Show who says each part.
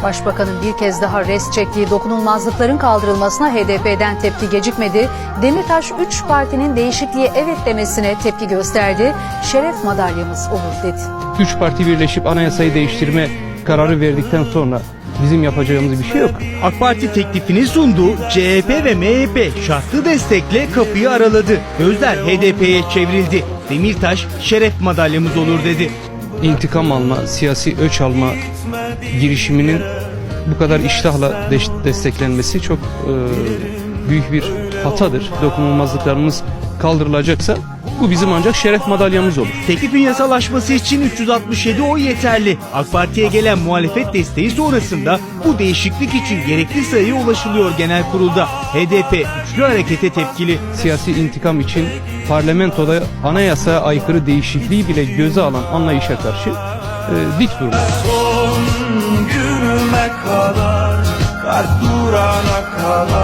Speaker 1: Başbakanın bir kez daha rest çektiği dokunulmazlıkların kaldırılmasına HDP'den tepki gecikmedi. Demirtaş 3 partinin değişikliğe evet demesine tepki gösterdi. Şeref madalyamız olur dedi.
Speaker 2: 3 parti birleşip anayasayı değiştirme kararı verdikten sonra bizim yapacağımız bir şey yok.
Speaker 3: AK Parti teklifini sundu, CHP ve MHP şartlı destekle kapıyı araladı. Gözler HDP'ye çevrildi. Demirtaş şeref madalyamız olur dedi.
Speaker 2: İntikam alma, siyasi öç alma girişiminin bu kadar iştahla desteklenmesi çok büyük bir hatadır. Dokunulmazlıklarımız kaldırılacaksa bu bizim ancak şeref madalyamız olur.
Speaker 3: Teklifin yasalaşması için 367 oy yeterli. AK Parti'ye gelen muhalefet desteği sonrasında bu değişiklik için gerekli sayıya ulaşılıyor genel kurulda. HDP üçlü harekete tepkili.
Speaker 2: Siyasi intikam için parlamentoda anayasaya aykırı değişikliği bile göze alan anlayışa karşı dik durma.
Speaker 4: Son günüme kadar, kalp durana kadar.